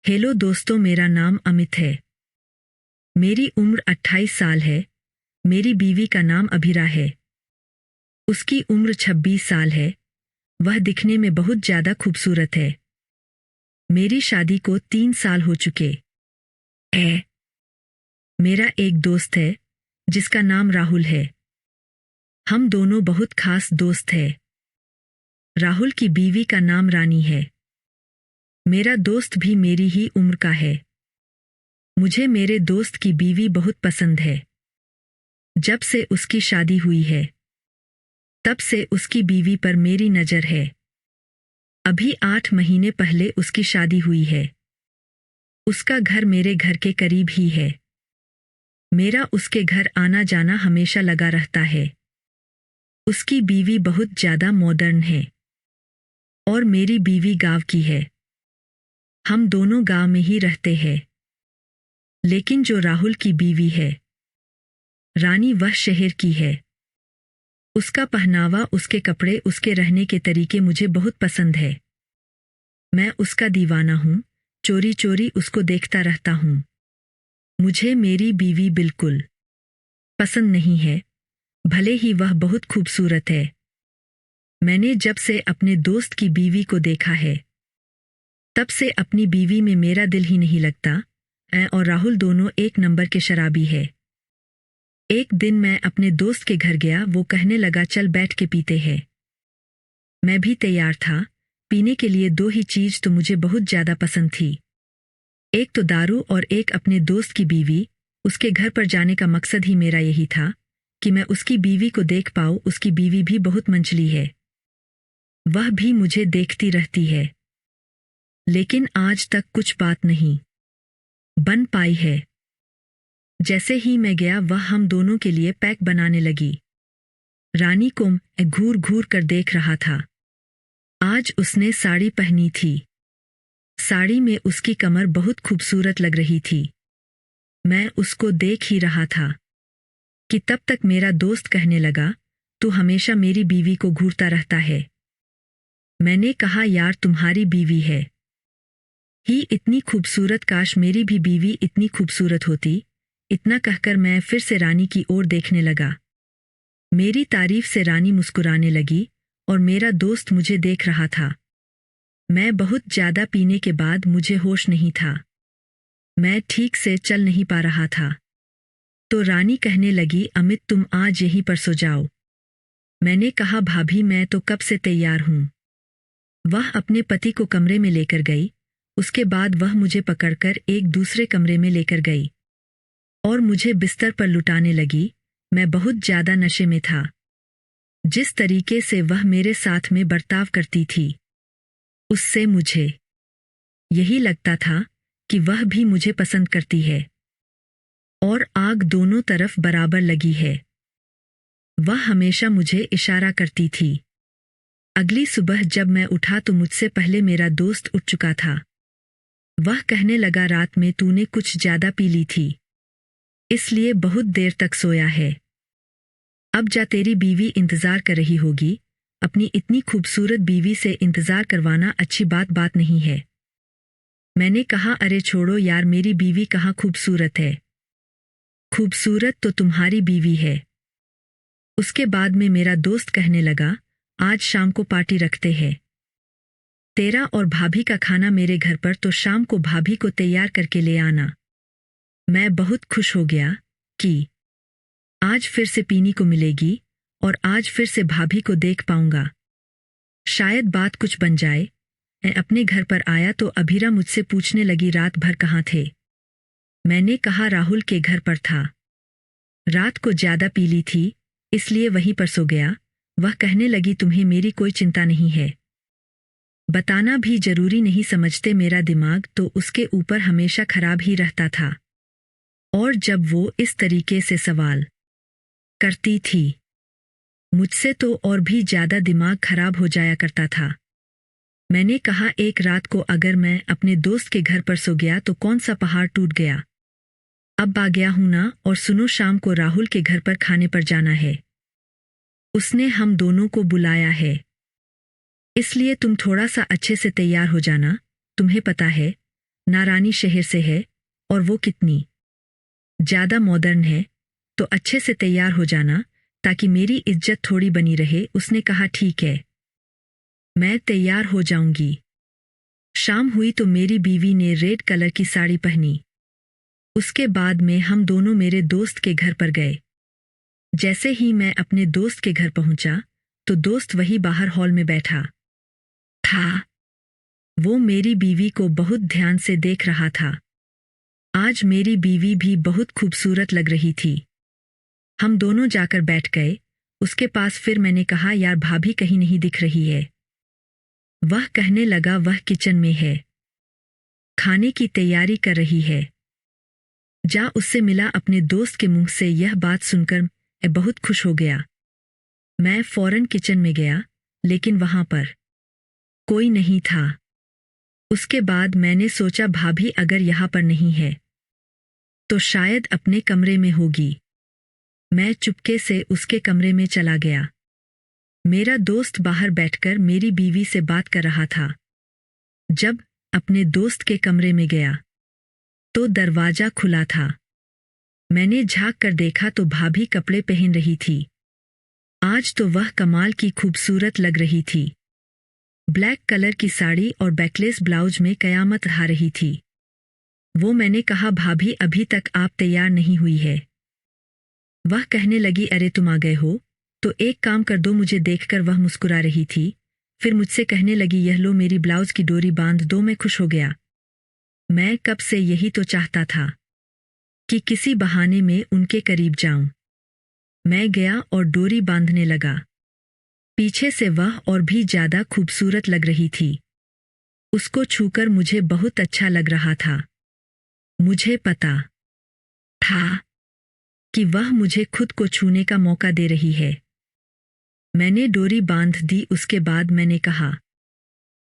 Hello दोस्तों, मेरा नाम अमित है। मेरी उम्र 28 साल है। मेरी बीवी का नाम अभिरा है। उसकी उम्र 26 साल है। वह दिखने में बहुत ज़्यादा खूबसूरत है। मेरी शादी को 3 साल हो चुके हैं। मेरा एक दोस्त है जिसका नाम राहुल है। हम दोनों बहुत खास दोस्त हैं। राहुल की बीवी का नाम रानी है। मेरा दोस्त भी मेरी ही उम्र का है। मुझे मेरे दोस्त की बीवी बहुत पसंद है। जब से उसकी शादी हुई है तब से उसकी बीवी पर मेरी नज़र है। अभी 8 महीने पहले उसकी शादी हुई है। उसका घर मेरे घर के करीब ही है। मेरा उसके घर आना जाना हमेशा लगा रहता है। उसकी बीवी बहुत ज़्यादा मॉडर्न है और मेरी बीवी गांव की है। हम दोनों गांव में ही रहते हैं। लेकिन जो राहुल की बीवी है रानी, वह शहर की है। उसका पहनावा, उसके कपड़े, उसके रहने के तरीके मुझे बहुत पसंद है। मैं उसका दीवाना हूँ। चोरी चोरी उसको देखता रहता हूँ। मुझे मेरी बीवी बिल्कुल पसंद नहीं है, भले ही वह बहुत खूबसूरत है। मैंने जब से अपने दोस्त की बीवी को देखा है तब से अपनी बीवी में मेरा दिल ही नहीं लगता। मैं और राहुल दोनों एक नंबर के शराबी है। एक दिन मैं अपने दोस्त के घर गया। वो कहने लगा, चल बैठ के पीते हैं। मैं भी तैयार था। पीने के लिए 2 ही चीज तो मुझे बहुत ज्यादा पसंद थी, एक तो दारू और एक अपने दोस्त की बीवी। उसके घर पर जाने का मकसद ही मेरा यही था कि मैं उसकी बीवी को देख पाऊँ। उसकी बीवी भी बहुत मंचली है। वह भी मुझे देखती रहती है। लेकिन आज तक कुछ बात नहीं बन पाई है। जैसे ही मैं गया वह हम दोनों के लिए पैक बनाने लगी। रानी को मैं घूर घूर कर देख रहा था। आज उसने साड़ी पहनी थी। साड़ी में उसकी कमर बहुत खूबसूरत लग रही थी। मैं उसको देख ही रहा था कि तब तक मेरा दोस्त कहने लगा, तू हमेशा मेरी बीवी को घूरता रहता है। मैंने कहा, यार तुम्हारी बीवी है ही इतनी खूबसूरत, काश मेरी भी बीवी इतनी खूबसूरत होती। इतना कहकर मैं फिर से रानी की ओर देखने लगा। मेरी तारीफ से रानी मुस्कुराने लगी और मेरा दोस्त मुझे देख रहा था। मैं बहुत ज्यादा पीने के बाद मुझे होश नहीं था। मैं ठीक से चल नहीं पा रहा था। तो रानी कहने लगी, अमित तुम आज यहीं पर सो जाओ। मैंने कहा, भाभी मैं तो कब से तैयार हूँ। वह अपने पति को कमरे में लेकर गई। उसके बाद वह मुझे पकड़कर एक दूसरे कमरे में लेकर गई और मुझे बिस्तर पर लुटाने लगी। मैं बहुत ज्यादा नशे में था। जिस तरीके से वह मेरे साथ में बर्ताव करती थी उससे मुझे यही लगता था कि वह भी मुझे पसंद करती है और आग दोनों तरफ बराबर लगी है। वह हमेशा मुझे इशारा करती थी। अगली सुबह जब मैं उठा तो मुझसे पहले मेरा दोस्त उठ चुका था। वह कहने लगा, रात में तूने कुछ ज्यादा पी ली थी, इसलिए बहुत देर तक सोया है। अब जा, तेरी बीवी इंतजार कर रही होगी। अपनी इतनी खूबसूरत बीवी से इंतजार करवाना अच्छी बात नहीं है। मैंने कहा, अरे छोड़ो यार, मेरी बीवी कहाँ खूबसूरत है। खूबसूरत तो तुम्हारी बीवी है। उसके बाद में मेरा दोस्त कहने लगा, आज शाम को पार्टी रखते हैं। तेरा और भाभी का खाना मेरे घर पर, तो शाम को भाभी को तैयार करके ले आना। मैं बहुत खुश हो गया कि आज फिर से पीने को मिलेगी और आज फिर से भाभी को देख पाऊंगा। शायद बात कुछ बन जाए। मैं अपने घर पर आया तो अभिरा मुझसे पूछने लगी, रात भर कहाँ थे। मैंने कहा, राहुल के घर पर था। रात को ज्यादा पी ली थी इसलिए वहीं पर सो गया। वह कहने लगी, तुम्हें मेरी कोई चिंता नहीं है। बताना भी जरूरी नहीं समझते। मेरा दिमाग तो उसके ऊपर हमेशा खराब ही रहता था और जब वो इस तरीके से सवाल करती थी मुझसे तो और भी ज्यादा दिमाग खराब हो जाया करता था। मैंने कहा, एक रात को अगर मैं अपने दोस्त के घर पर सो गया तो कौन सा पहाड़ टूट गया। अब आ गया हूं ना, और सुनो, शाम को राहुल के घर पर खाने पर जाना है। उसने हम दोनों को बुलाया है, इसलिए तुम थोड़ा सा अच्छे से तैयार हो जाना। तुम्हें पता है नारानी शहर से है और वो कितनी ज़्यादा मॉडर्न है, तो अच्छे से तैयार हो जाना ताकि मेरी इज्जत थोड़ी बनी रहे। उसने कहा ठीक है, मैं तैयार हो जाऊंगी। शाम हुई तो मेरी बीवी ने रेड कलर की साड़ी पहनी। उसके बाद में हम दोनों मेरे दोस्त के घर पर गए। जैसे ही मैं अपने दोस्त के घर पहुंचा तो दोस्त वही बाहर हॉल में बैठा था। वो मेरी बीवी को बहुत ध्यान से देख रहा था। आज मेरी बीवी भी बहुत खूबसूरत लग रही थी। हम दोनों जाकर बैठ गए उसके पास। फिर मैंने कहा, यार भाभी कहीं नहीं दिख रही है। वह कहने लगा, वह किचन में है, खाने की तैयारी कर रही है। जा उससे मिला। अपने दोस्त के मुंह से यह बात सुनकर मैं बहुत खुश हो गया। मैं फौरन किचन में गया, लेकिन वहां पर कोई नहीं था। उसके बाद मैंने सोचा, भाभी अगर यहाँ पर नहीं है तो शायद अपने कमरे में होगी। मैं चुपके से उसके कमरे में चला गया। मेरा दोस्त बाहर बैठकर मेरी बीवी से बात कर रहा था। जब अपने दोस्त के कमरे में गया तो दरवाजा खुला था। मैंने झांक कर देखा तो भाभी कपड़े पहन रही थी। आज तो वह कमाल की खूबसूरत लग रही थी। ब्लैक कलर की साड़ी और बैकलेस ब्लाउज में कयामत ढा रही थी वो। मैंने कहा, भाभी अभी तक आप तैयार नहीं हुई है। वह कहने लगी, अरे तुम आ गए हो तो एक काम कर दो। मुझे देखकर वह मुस्कुरा रही थी। फिर मुझसे कहने लगी, यह लो मेरी ब्लाउज की डोरी बांध दो। मैं खुश हो गया। मैं कब से यही तो चाहता था कि किसी बहाने में उनके करीब जाऊं। मैं गया और डोरी बांधने लगा। पीछे से वह और भी ज्यादा खूबसूरत लग रही थी। उसको छूकर मुझे बहुत अच्छा लग रहा था। मुझे पता था कि वह मुझे खुद को छूने का मौका दे रही है। मैंने डोरी बांध दी। उसके बाद मैंने कहा,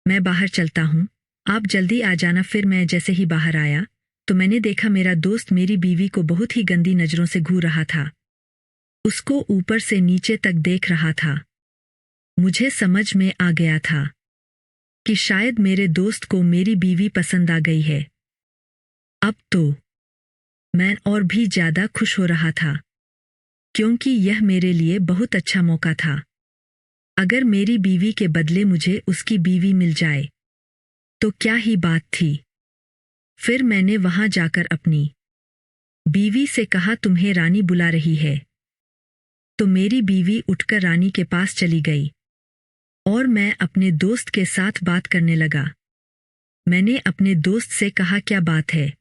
मैं बाहर चलता हूं, आप जल्दी आ जाना। फिर मैं जैसे ही बाहर आया तो मैंने देखा मेरा दोस्त मेरी बीवी को बहुत ही गंदी नजरों से घूर रहा था। उसको ऊपर से नीचे तक देख रहा था। मुझे समझ में आ गया था कि शायद मेरे दोस्त को मेरी बीवी पसंद आ गई है। अब तो मैं और भी ज्यादा खुश हो रहा था क्योंकि यह मेरे लिए बहुत अच्छा मौका था। अगर मेरी बीवी के बदले मुझे उसकी बीवी मिल जाए तो क्या ही बात थी। फिर मैंने वहां जाकर अपनी बीवी से कहा, तुम्हें रानी बुला रही है। तो मेरी बीवी उठकर रानी के पास चली गई और मैं अपने दोस्त के साथ बात करने लगा। मैंने अपने दोस्त से कहा, क्या बात है,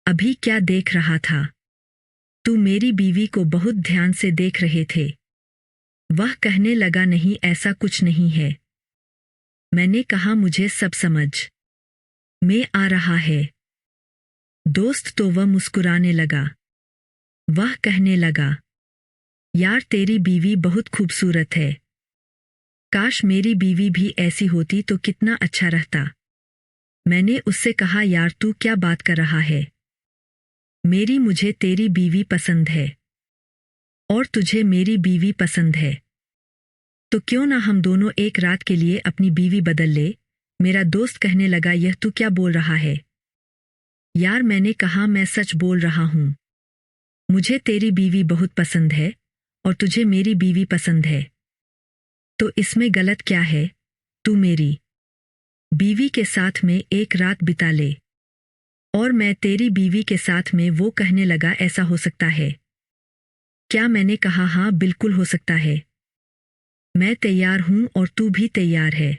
अभी क्या देख रहा था? तू मेरी बीवी को बहुत ध्यान से देख रहे थे। वह कहने लगा, नहीं ऐसा कुछ नहीं है। मैंने कहा, मुझे सब समझ में आ रहा है। दोस्त तो वह मुस्कुराने लगा। वह कहने लगा, यार तेरी बीवी बहुत खूबसूरत है। काश मेरी बीवी भी ऐसी होती तो कितना अच्छा रहता। मैंने उससे कहा, यार तू क्या बात कर रहा है? मुझे तेरी बीवी पसंद है और तुझे मेरी बीवी पसंद है। तो क्यों ना हम दोनों एक रात के लिए अपनी बीवी बदल ले। मेरा दोस्त कहने लगा, यह तू क्या बोल रहा है? यार मैंने कहा, मैं सच बोल रहा हूं। मुझे तेरी बीवी बहुत पसंद है और तुझे मेरी बीवी पसंद है। तो इसमें गलत क्या है? तू मेरी बीवी के साथ में एक रात बिता ले और मैं तेरी बीवी के साथ में। वो कहने लगा, ऐसा हो सकता है क्या? मैंने कहा, हाँ बिल्कुल हो सकता है। मैं तैयार हूं और तू भी तैयार है।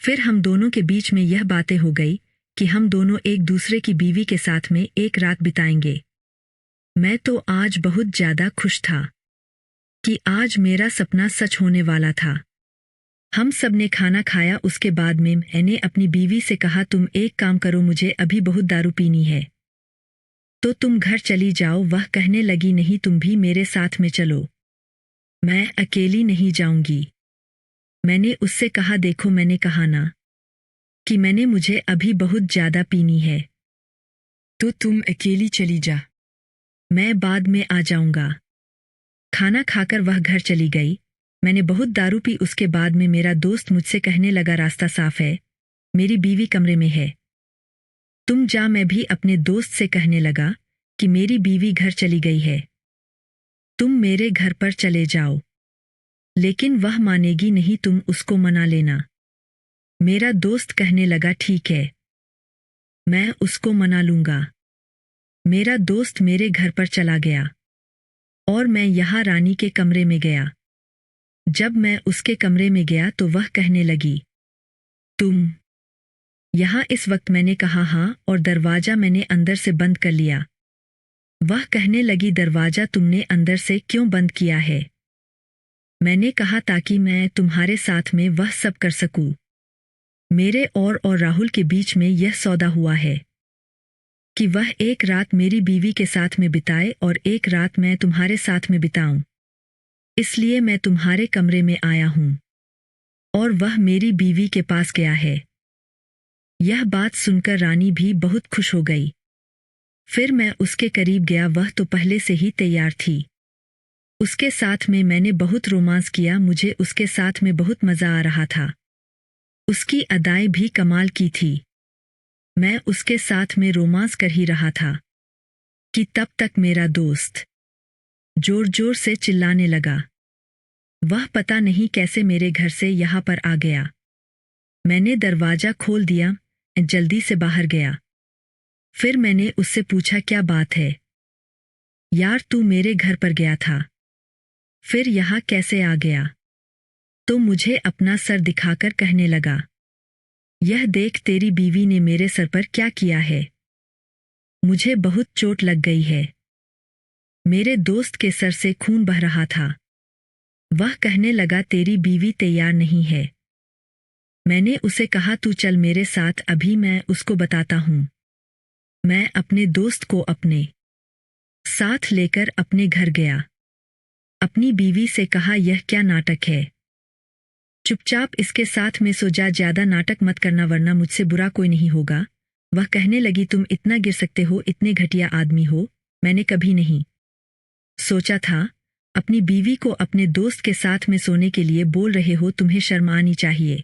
फिर हम दोनों के बीच में यह बातें हो गई कि हम दोनों एक दूसरे की बीवी के साथ में एक रात बिताएंगे। मैं तो आज बहुत ज्यादा खुश था कि आज मेरा सपना सच होने वाला था। हम सब ने खाना खाया। उसके बाद में मैंने अपनी बीवी से कहा, तुम एक काम करो, मुझे अभी बहुत दारू पीनी है तो तुम घर चली जाओ। वह कहने लगी, नहीं तुम भी मेरे साथ में चलो, मैं अकेली नहीं जाऊंगी। मैंने उससे कहा, देखो मैंने कहा ना कि मुझे अभी बहुत ज्यादा पीनी है, तो तुम अकेली चली जा, मैं बाद में आ जाऊंगा। खाना खाकर वह घर चली गई। मैंने बहुत दारू पी। उसके बाद में मेरा दोस्त मुझसे कहने लगा, रास्ता साफ है, मेरी बीवी कमरे में है। तुम जा। मैं भी अपने दोस्त से कहने लगा कि मेरी बीवी घर चली गई है, तुम मेरे घर पर चले जाओ। लेकिन वह मानेगी नहीं, तुम उसको मना लेना। मेरा दोस्त कहने लगा ठीक है, मैं उसको मना लूंगा। मेरा दोस्त मेरे घर पर चला गया और मैं यहाँ रानी के कमरे में गया। जब मैं उसके कमरे में गया तो वह कहने लगी, तुम यहाँ इस वक्त? मैंने कहा हाँ, और दरवाजा मैंने अंदर से बंद कर लिया। वह कहने लगी, दरवाजा तुमने अंदर से क्यों बंद किया है? मैंने कहा ताकि मैं तुम्हारे साथ में वह सब कर सकूं। मेरे और राहुल के बीच में यह सौदा हुआ है कि वह एक रात मेरी बीवी के साथ में बिताए और एक रात मैं तुम्हारे साथ में बिताऊं। इसलिए मैं तुम्हारे कमरे में आया हूं और वह मेरी बीवी के पास गया है। यह बात सुनकर रानी भी बहुत खुश हो गई। फिर मैं उसके करीब गया। वह तो पहले से ही तैयार थी। उसके साथ में मैंने बहुत रोमांस किया। मुझे उसके साथ में बहुत मजा आ रहा था। उसकी अदाएं भी कमाल की थी। मैं उसके साथ में रोमांस कर ही रहा था कि तब तक मेरा दोस्त जोर जोर से चिल्लाने लगा। वह पता नहीं कैसे मेरे घर से यहाँ पर आ गया। मैंने दरवाजा खोल दिया, जल्दी से बाहर गया। फिर मैंने उससे पूछा, क्या बात है यार, तू मेरे घर पर गया था, फिर यहाँ कैसे आ गया? तो मुझे अपना सर दिखाकर कहने लगा, यह देख तेरी बीवी ने मेरे सर पर क्या किया है, मुझे बहुत चोट लग गई है। मेरे दोस्त के सर से खून बह रहा था। वह कहने लगा, तेरी बीवी तैयार नहीं है। मैंने उसे कहा, तू चल मेरे साथ, अभी मैं उसको बताता हूं। मैं अपने दोस्त को अपने साथ लेकर अपने घर गया। अपनी बीवी से कहा, यह क्या नाटक है? चुपचाप इसके साथ में सो जा, ज्यादा नाटक मत करना वरना मुझसे बुरा कोई नहीं होगा। वह कहने लगी, तुम इतना गिर सकते हो, इतने घटिया आदमी हो, मैंने कभी नहीं सोचा था। अपनी बीवी को अपने दोस्त के साथ में सोने के लिए बोल रहे हो, तुम्हें शर्म आनी चाहिए।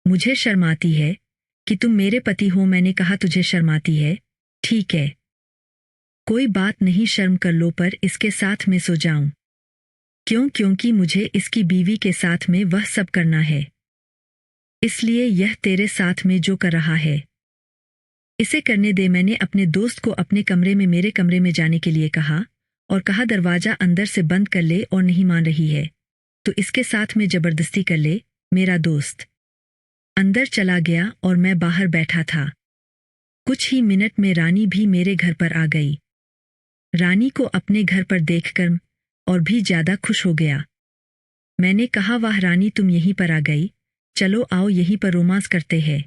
मुझे शर्म आती है कि तुम मेरे पति हो। मैंने कहा, तुझे शर्म आती है? ठीक है, कोई बात नहीं, शर्म कर लो, पर इसके साथ में सो जाऊं क्यों? क्योंकि मुझे इसकी बीवी के साथ में वह सब करना है, इसलिए यह तेरे साथ में जो कर रहा है इसे करने दे। मैंने अपने दोस्त को अपने कमरे में मेरे कमरे में जाने के लिए कहा और कहा, दरवाजा अंदर से बंद कर ले, और नहीं मान रही है तो इसके साथ में जबरदस्ती कर ले। मेरा दोस्त अंदर चला गया और मैं बाहर बैठा था। कुछ ही मिनट में रानी भी मेरे घर पर आ गई। रानी को अपने घर पर देखकर और भी ज्यादा खुश हो गया। मैंने कहा, वाह रानी, तुम यहीं पर आ गई, चलो आओ यहीं पर रोमांस करते हैं।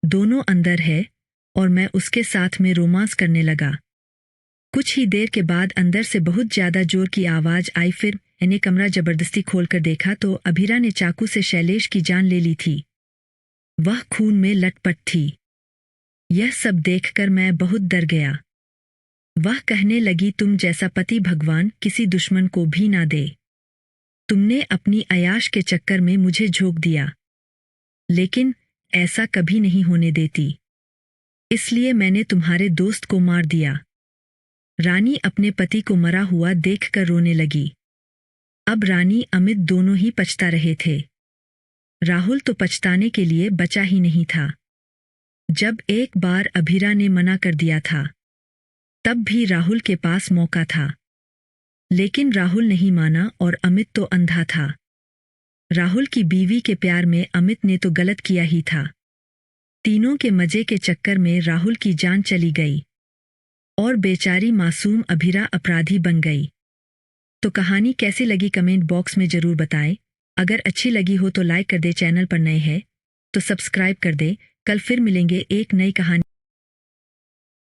दोनों अंदर है और मैं उसके साथ में रोमांस करने लगा। कुछ ही देर के बाद अंदर से बहुत ज्यादा जोर की आवाज आई। फिर मैंने कमरा जबरदस्ती खोलकर देखा तो अभीरा ने चाकू से शैलेश की जान ले ली थी। वह खून में लटपट थी। यह सब देखकर मैं बहुत डर गया। वह कहने लगी, तुम जैसा पति भगवान किसी दुश्मन को भी ना दे। तुमने अपनी अयाश के चक्कर में मुझे झोंक दिया, लेकिन ऐसा कभी नहीं होने देती, इसलिए मैंने तुम्हारे दोस्त को मार दिया। रानी अपने पति को मरा हुआ देखकर रोने लगी। अब रानी अमित दोनों ही पछता रहे थे। राहुल तो पछताने के लिए बचा ही नहीं था। जब एक बार अभीरा ने मना कर दिया था, तब भी राहुल के पास मौका था, लेकिन राहुल नहीं माना और अमित तो अंधा था। राहुल की बीवी के प्यार में अमित ने तो गलत किया ही था। तीनों के मजे के चक्कर में राहुल की जान चली गई और बेचारी मासूम अभीरा अपराधी बन गई। तो कहानी कैसी लगी कमेंट बॉक्स में जरूर बताएं। अगर अच्छी लगी हो तो लाइक कर दे, चैनल पर नए हैं तो सब्सक्राइब कर दे। कल फिर मिलेंगे एक नई कहानी।